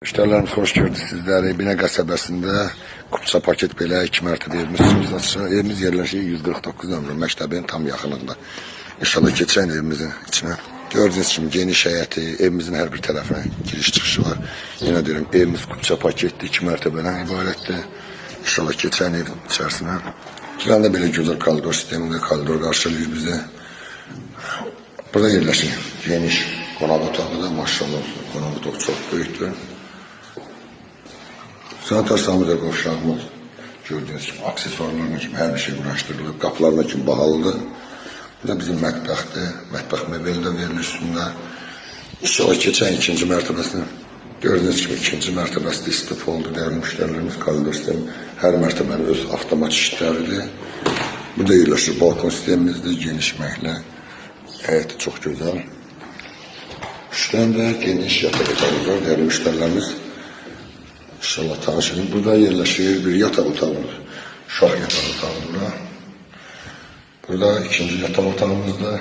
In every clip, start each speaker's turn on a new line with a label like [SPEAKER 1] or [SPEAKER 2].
[SPEAKER 1] Müştərilərimiz xoş gördük sizləri. Binə qəsəbəsində Kupça paket belə 2 mərtəbə evimiz üçün satışa. Evimiz yerləşir 149 nömrə məktəbin tam yaxınlığında. İnşallah keçən evimizin içinə. Gördüğünüz kimi geniş həyəti, evimizin hər bir tərəfinə giriş çıxışı var. Yenə deyirəm, evimiz Kupça paketli 2 mərtəbədən ibarətdir. İnşallah keçən evin içərisinə. Girəndə belə gözəl koridor sistemində koridor qarşılayır bizi. Burada yerləşir geniş qonaq otağı da maşallah qonaq otağı çox böyükdür. Sanitar sanitär qovşağımız gördüğünüz gibi aksesuarlarla kimi hər bir şey uğraşdırılıb, qapılarla kimi bahalıdır. Bu da bizim mətbəxdir, mətbəx mebeli də verilir üstündə. İnşallah keçən ikinci mərtəbəsini gördüğünüz gibi ikinci mərtəbəsi də istif oldu, dəyərli müştərilərimiz koridor sistemi. Hər mərtəbənin öz avtomat işitləridir. Bu da yerləşir balkon sistemimizdir, geniş məhlə. Həyəti çox gözəl. Üstdən də geniş yataq otağımız var, dəyərli müştərilərimiz. İnşallah tanışın. Burada yerleşir bir yatak otağımız. Şah yatak otağımız. Burada ikinci yatak otağımızda.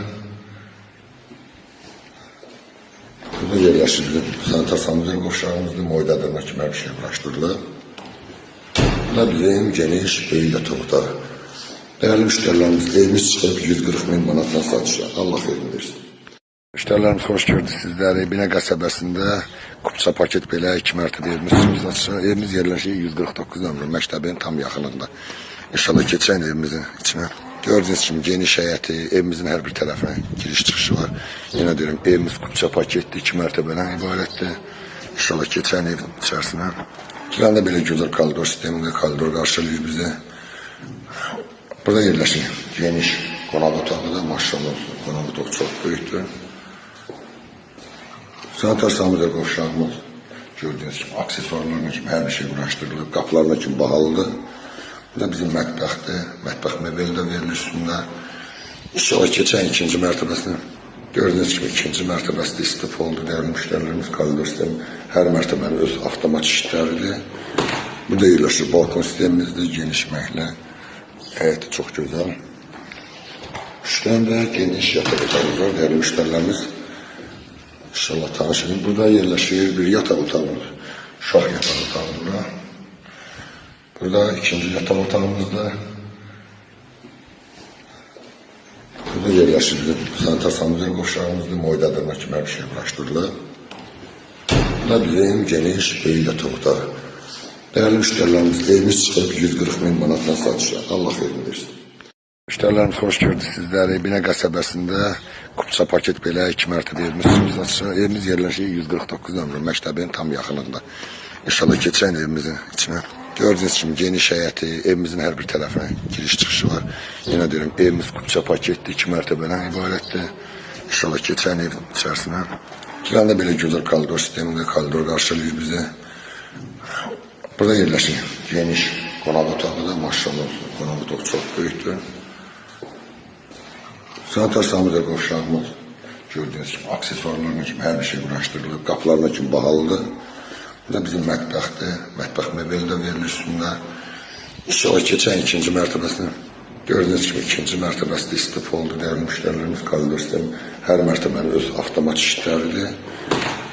[SPEAKER 1] Burada yerleşir bizim sanitar sanitär qovşağımızda moydadırma kimi bir şey uğraşdırılır. Burada bizim geniş böyük yatak otağı. Değerli müşterilerimiz evimiz çıxıb 140 bin manatdan satışa. Allah xeyrini versin. Müştərilərimiz xoş gördük sizləri. Binə qəsəbəsində Kupça paket belə 2 mərtəbə evimiz üçün satışa. Evimiz yerləşir 149 nömrə məktəbin tam yaxınlığında. İnşallah keçən evimizin içinə. Gördüğünüz kimi geniş həyəti, evimizin hər bir tərəfinə giriş çıxışı var. Yenə deyirəm, evimiz Kupça paketli 2 mərtəbədən ibarətdir. İnşallah keçən evin içərisinə. Girəndə belə gözəl koridor sistemində koridor qarşılayır bizi. Burada yerləşir geniş qonaq otağı da maşallah qonaq otağı çox böyükdür. Sanitar sanitär qovşağımız gördüğünüz gibi aksesuarlarla kimi hər bir şey uğraşdırılıb, qapılarla kimi bahalıdır. Bu da bizim mətbəxdir, mətbəx mebeli də verilir üstündə. İnşallah keçən ikinci mərtəbəsini gördüğünüz gibi ikinci mərtəbəsi də istif oldu, dəyərli müştərilərimiz koridor sistemi. Hər mərtəbənin öz avtomat işitləridir. Bu da yerləşir balkon sistemimizdir, geniş məhlə. Həyəti çox gözəl. Üstdən də geniş yataq otağımız var, dəyərli müştərilərimiz. İnşallah tanışın. Burada yerleşir bir yatak otağımız. Şah yatak otağımız. Burada ikinci yatak otağımızda. Burada yerleşir bizim sanitar sanitär qovşağımızda moydadırma kimi bir şey uğraşdırılır. Bu da bizim geniş böyük yatak otağı. Değerli müşterilerimiz evimiz çıxıb 140 bin manatdan satışa. Allah xeyrini versin. Müştərilərimiz xoş gördük sizləri. Binə qəsəbəsində Kupça paket belə 2 mərtəbə evimiz üçün satışa. Evimiz yerləşir 149 nömrə məktəbin tam yaxınlığında. İnşallah keçən evimizin içinə. Gördüğünüz kimi geniş həyəti, evimizin hər bir tərəfinə giriş çıxışı var. Yenə deyirəm, evimiz Kupça paketli 2 mərtəbədən ibarətdir. İnşallah keçən evin içərisinə. Girəndə belə gözəl koridor sistemində koridor qarşılayır bizi. Burada yerləşir geniş qonaq otağı da maşallah qonaq otağı çox böyükdür. Sanitar sanitär qovşağımız gördüğünüz gibi aksesuarlarla kimi hər bir şey uğraşdırılıb, qapılarla kimi bahalıdır. Bu da bizim mətbəxdir, mətbəx mebeli də verilir üstündə. İnşallah keçən ikinci mərtəbəsini gördüğünüz gibi ikinci mərtəbəsi də istif oldu, dəyərli müştərilərimiz koridor sistemi. Hər mərtəbənin öz avtomat işitləridir.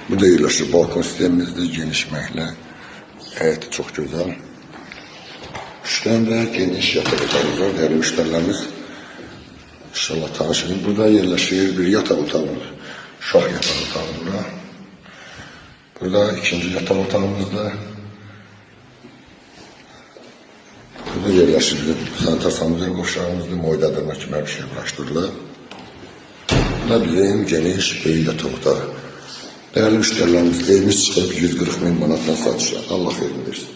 [SPEAKER 1] Bu da yerləşir balkon sistemimizdir, geniş məhlə. Həyəti çox gözəl. Üstdən də geniş yataq otağımız var, dəyərli müştərilərimiz. İnşallah tanışın. Burada yerleşir bir yatak otağımız. Şah yatak otağımız. Burada ikinci yatak otağımızda. Burada yerleşir bizim sanitar sanitär qovşağımızda moydadırma kimi bir şey uğraşdırılır. Bu da bizim geniş böyük yatak otağı. Değerli müşterilerimiz evimiz çıxıb 140 bin manatdan satışa. Allah xeyrini versin.